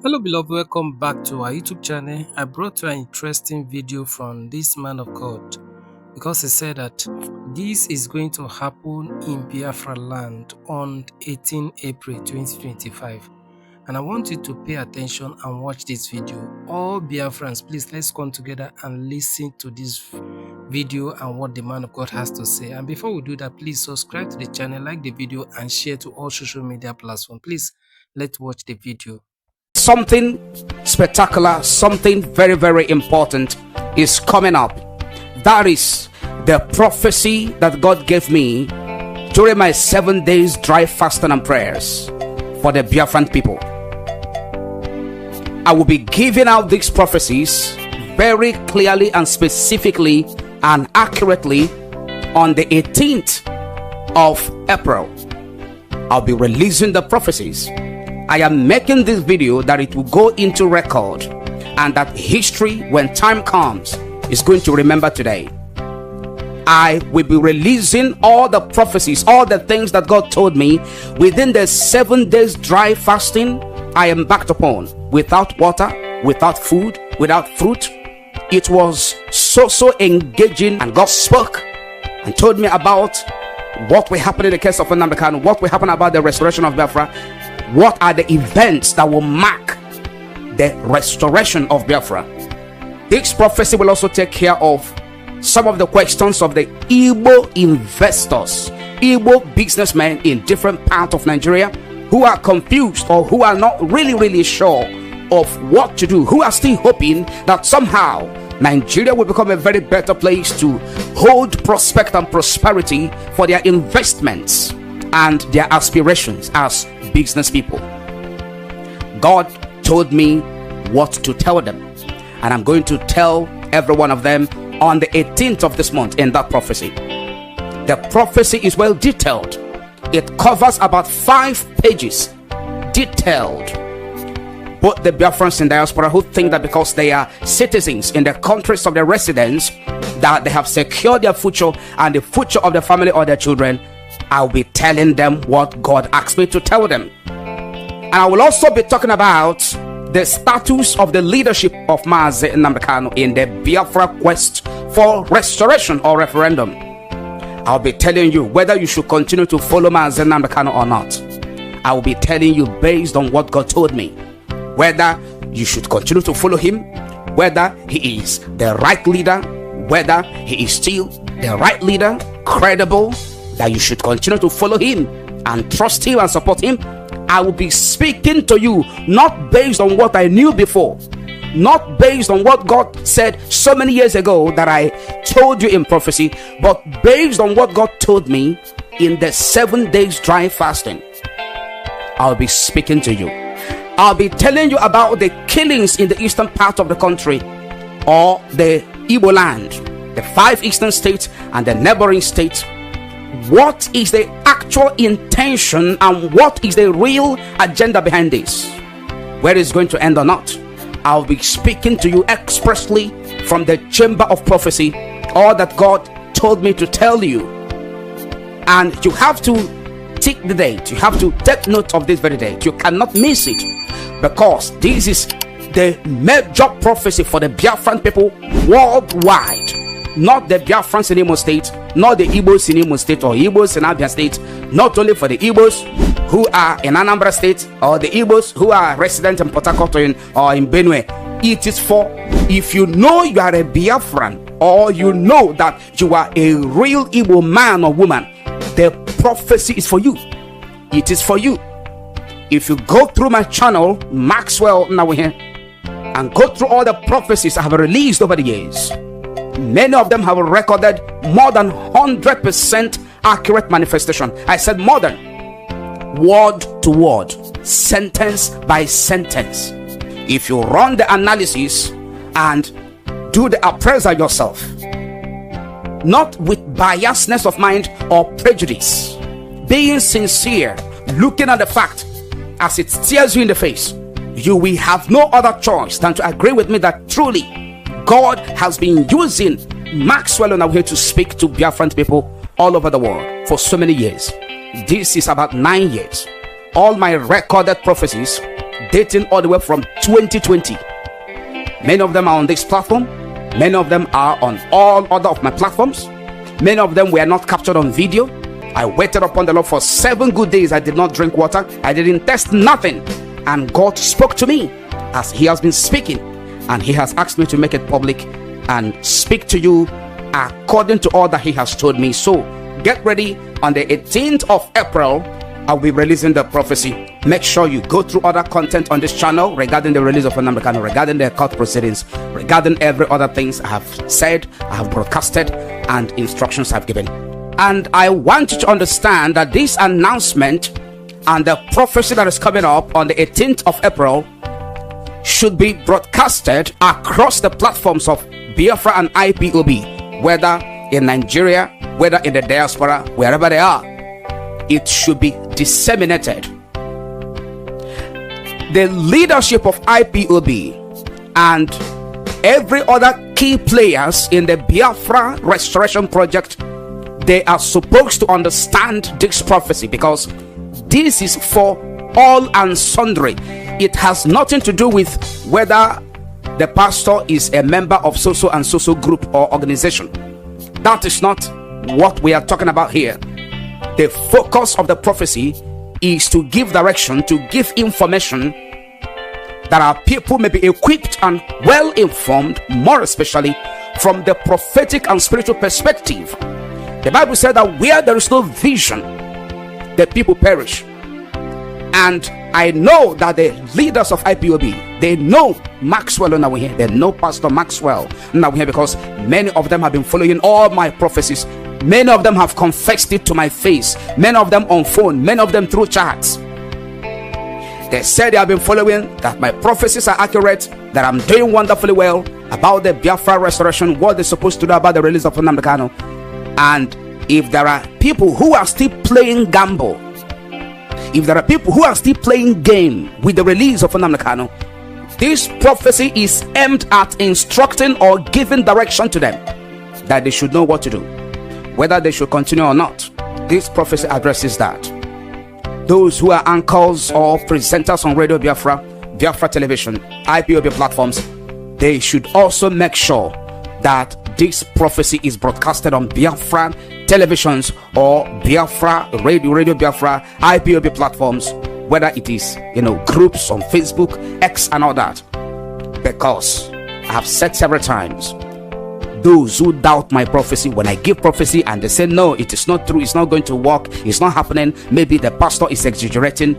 Hello beloved, welcome back to our YouTube channel. I brought you an interesting video from this man of God because he said that this is going to happen in Biafra land on 18 April 2025. And I want you to pay attention and watch this video. All Biafrans, please let's come together and listen to this video and what the man of God has to say. And before we do that, please subscribe to the channel, like the video and share to all social media platforms. Please, let's watch the video. Something spectacular, something very, very important is coming up. That is the prophecy that God gave me during my 7 days dry fasting and prayers for the Biafran people. I will be giving out these prophecies very clearly and specifically and accurately on the 18th of April. I'll be releasing the prophecies. I am making this video that it will go into record and that history, when time comes, is going to remember today. I will be releasing all the prophecies, all the things that God told me within the 7 days dry fasting I embarked upon, without water, without food, without fruit. It was so engaging, and God spoke and told me about what will happen in the case of Nnamdi Kanu, what will happen about the restoration of Biafra. What are the events that will mark the restoration of Biafra? This prophecy will also take care of some of the questions of the Igbo investors, Igbo businessmen in different parts of Nigeria who are confused or who are not really sure of what to do, who are still hoping that somehow Nigeria will become a very better place to hold prospect and prosperity for their investments and their aspirations as business people. God told me what to tell them, and I'm going to tell every one of them on the 18th of this month in that prophecy. The prophecy is well detailed. It covers about 5 pages, detailed. Both the Biafrans in diaspora who think that because they are citizens in the countries of their residence that they have secured their future and the future of their family or their children, I'll be telling them what God asked me to tell them. And I will also be talking about the status of the leadership of Mazi Nnamdi Kanu in the Biafra quest for restoration or referendum. I'll be telling you whether you should continue to follow Mazi Nnamdi Kanu or not. I will be telling you based on what God told me, whether you should continue to follow him, whether he is the right leader, whether he is still the right leader, credible, that you should continue to follow him and trust him and support him. I will be speaking to you not based on what I knew before, not based on what God said so many years ago that I told you in prophecy, but based on what God told me in the 7 days dry fasting. I'll be speaking to you. I'll be telling you about the killings in the eastern part of the country, or the Igbo land, the 5 eastern states and the neighboring states. What is the actual intention and what is the real agenda behind this? Where it's going to end or not? I'll be speaking to you expressly from the chamber of prophecy, all that God told me to tell you. And you have to tick the date. You have to take note of this very date. You cannot miss it, because this is the major prophecy for the Biafran people worldwide. Not the Biafrans in Imo State, not the Igbos in Imo State or Igbos in Abia State, not only for the Igbos who are in Anambra State or the Igbos who are resident in Port Harcourt or in Benue. It is for, if you know you are a Biafran or you know that you are a real Igbo man or woman, the prophecy is for you. It is for you. If you go through my channel, Maxwell now here, and go through all the prophecies I have released over the years, many of them have recorded more than 100% accurate manifestation. I said more than, word to word, sentence by sentence. If you run the analysis and do the appraisal yourself, not with biasness of mind or prejudice, being sincere, looking at the fact as it stares you in the face, you will have no other choice than to agree with me that truly God has been using Maxwell and I'm here to speak to Biafran people all over the world for so many years. This is about 9 years. All my recorded prophecies dating all the way from 2020. Many of them are on this platform. Many of them are on all other of my platforms. Many of them were not captured on video. I waited upon the Lord for 7 good days. I did not drink water. I didn't test nothing. And God spoke to me as He has been speaking. And He has asked me to make it public and speak to you according to all that He has told me. So get ready. On the 18th of April, I'll be releasing the prophecy. Make sure you go through other content on this channel regarding the release of Nnamdi Kanu, regarding the court proceedings, regarding every other things I have said, I have broadcasted, and instructions I've given. And I want you to understand that this announcement and the prophecy that is coming up on the 18th of April should be broadcasted across the platforms of Biafra and IPOB, whether in Nigeria, whether in the diaspora, wherever they are. It should be disseminated. The leadership of IPOB and every other key players in the Biafra restoration project, they are supposed to understand this prophecy, because this is for all and sundry. It has nothing to do with whether the pastor is a member of so and so group or organization. That is not what we are talking about here. The focus of the prophecy is to give direction, to give information, that our people may be equipped and well informed, more especially from the prophetic and spiritual perspective. The Bible said that where there is no vision, the people perish. And I know that the leaders of IPOB, they know Maxwell now here. They know Pastor Maxwell now here, because many of them have been following all my prophecies. Many of them have confessed it to my face. Many of them on phone. Many of them through chats. They said they have been following, that my prophecies are accurate, that I'm doing wonderfully well about the Biafra restoration, what they're supposed to do about the release of Nnamdi Kanu. And if there are people who are still playing gamble, if there are people who are still playing game with the release of Nnamdi Kanu, this prophecy is aimed at instructing or giving direction to them, that they should know what to do, whether they should continue or not. This prophecy addresses that. Those who are anchors or presenters on Radio Biafra, Biafra Television, IPOB platforms, they should also make sure that this prophecy is broadcasted on Biafra televisions or Biafra Radio Biafra, IPOB platforms, whether it is, groups on Facebook, X and all that. Because I have said several times, those who doubt my prophecy, when I give prophecy and they say no, it is not true, it's not going to work, it's not happening, maybe the pastor is exaggerating,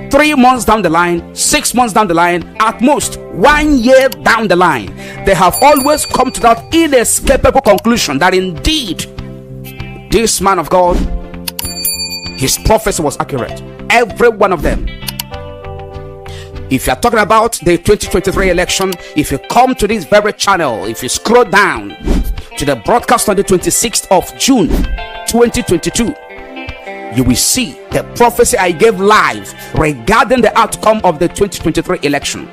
3 months down the line, 6 months down the line, at most 1 year down the line, they have always come to that inescapable conclusion that indeed this man of God, his prophecy was accurate. Every one of them. If you are talking about the 2023 election, if you come to this very channel, if you scroll down to the broadcast on the 26th of June 2022, you will see the prophecy I gave live regarding the outcome of the 2023 election.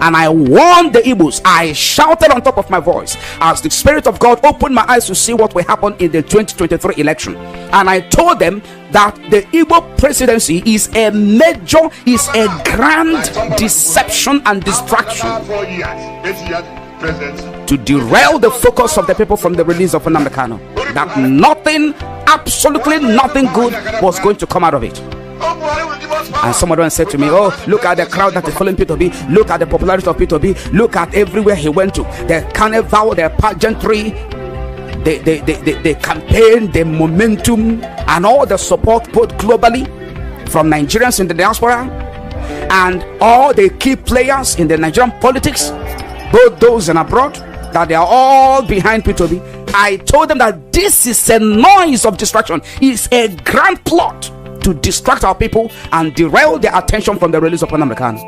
And I warned the Igbos. I shouted on top of my voice as the Spirit of God opened my eyes to see what will happen in the 2023 election. And I told them that the Igbo presidency is a grand deception and distraction to derail the focus of the people from the release of Nnamdi Kanu. That nothing, absolutely nothing good was going to come out of it. And someone said to me, oh, look at the crowd that is following P2B, look at the popularity of P2B, look at everywhere he went to, the carnival, the pageantry, the campaign, the momentum, and all the support both globally from Nigerians in the diaspora and all the key players in the Nigerian politics, both those and abroad, that they are all behind P2B. I told them that this is a noise of distraction, it's a grand plot to distract our people and derail their attention from the release of Nnamdi Kanu.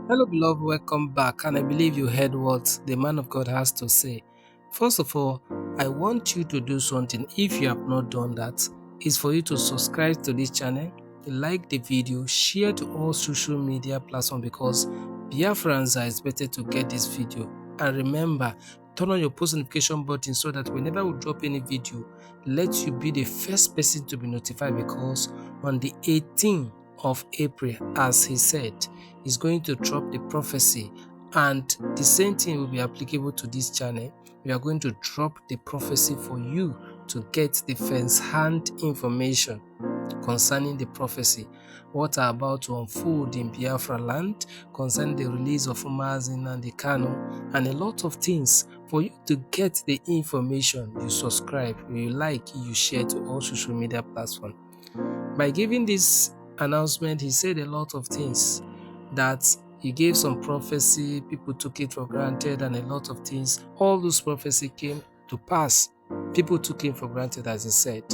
Hello beloved, welcome back, and I believe you heard what the man of God has to say. First of all, I want you to do something. If you have not done that, is for you to subscribe to this channel, like the video, share to all social media platforms, because Biafrans are expected to get this video. And remember, turn on your post notification button so that whenever we drop any video, let you be the first person to be notified, because on the 18th of April, as he said, is going to drop the prophecy, and the same thing will be applicable to this channel. We are going to drop the prophecy for you to get the first-hand information concerning the prophecy, what are about to unfold in Biafra land, concerning the release of Mazin and the Kano, and a lot of things. For you to get the information, you subscribe, you like, you share to all social media platforms. By giving this announcement, he said a lot of things, that he gave some prophecy, people took it for granted, and a lot of things. All those prophecy came to pass. People took him for granted, as he said.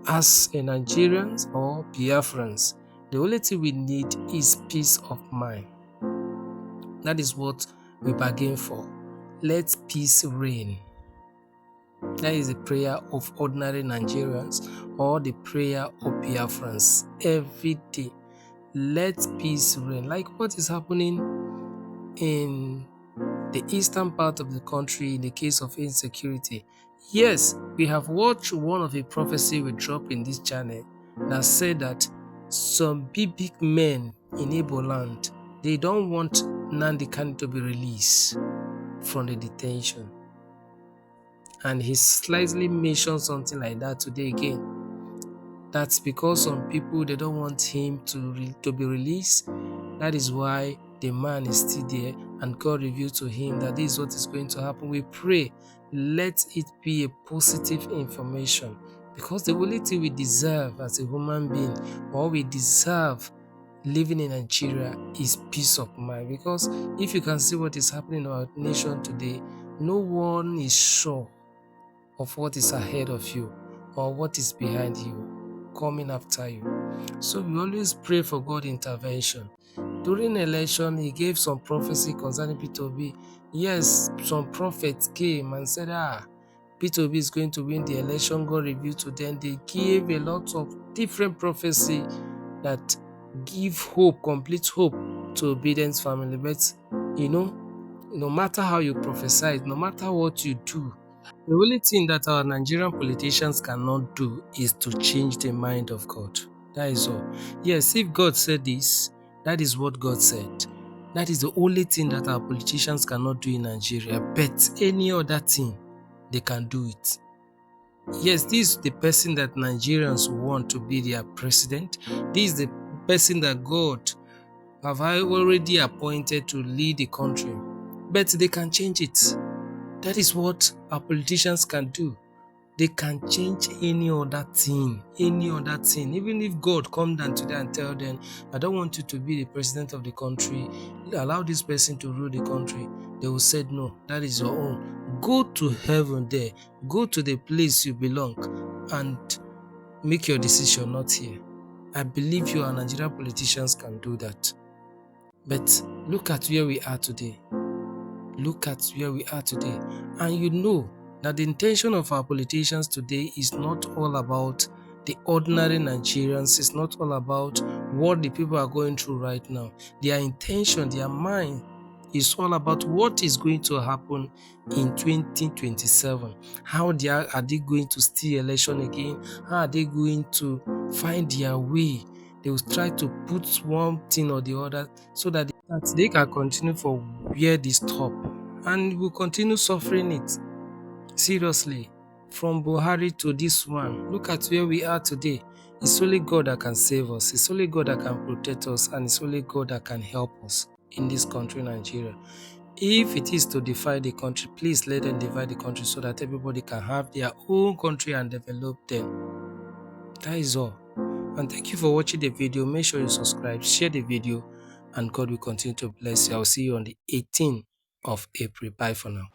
As a Nigerians or Biafrans, the only thing we need is peace of mind. That is what we bargain for. Let peace reign. That is the prayer of ordinary Nigerians or the prayer of Biafrans every day. Let peace reign. Like what is happening in the eastern part of the country in the case of insecurity. Yes, we have watched one of the prophecy we drop in this channel that said that some big men in Igbo land, they don't want Nnamdi Kanu to be released from the detention. And he slightly mentioned something like that today again. That's because some people, they don't want him to be released. That is why the man is still there, and God revealed to him that this is what is going to happen. We pray, let it be a positive information, because the only thing we deserve as a human being, or we deserve living in Nigeria, is peace of mind. Because if you can see what is happening in our nation today, no one is sure of what is ahead of you or what is behind you, coming after you. So we always pray for God intervention. During election, he gave some prophecy concerning P2B. Yes, some prophets came and said, P2B is going to win the election. God revealed to them. They gave a lot of different prophecy that give hope, complete hope to Biden's family. But, no matter how you prophesy, no matter what you do, the only thing that our Nigerian politicians cannot do is to change the mind of God. That is all. Yes, if God said this, that is what God said. That is the only thing that our politicians cannot do in Nigeria. But any other thing, they can do it. Yes, this is the person that Nigerians want to be their president. This is the person that God have already appointed to lead the country. But they can change it. That is what our politicians can do. They can change any other thing. Even if God come down to them and tell them, I don't want you to be the president of the country, allow this person to rule the country, they will say, no, that is your own. Go to heaven there. Go to the place you belong and make your decision, not here. I believe you, our Nigerian politicians, can do that. But look at where we are today. Look at where we are today, and you know that the intention of our politicians today is not all about the ordinary Nigerians. It's not all about what the people are going through right now. Their intention, their mind is all about what is going to happen in 2027. How are they going to steal election again? How are they going to find their way? They will try to put one thing or the other so that they can continue for where they stop, and will continue suffering it. Seriously, from Buhari to this one, look at where we are today. It's only God that can save us. It's only God that can protect us, and it's only God that can help us in this country, Nigeria. If it is to divide the country, please let them divide the country so that everybody can have their own country and develop them. That is all. And thank you for watching the video. Make sure you subscribe, share the video, and God will continue to bless you. I'll see you on the 18th of April. Bye for now.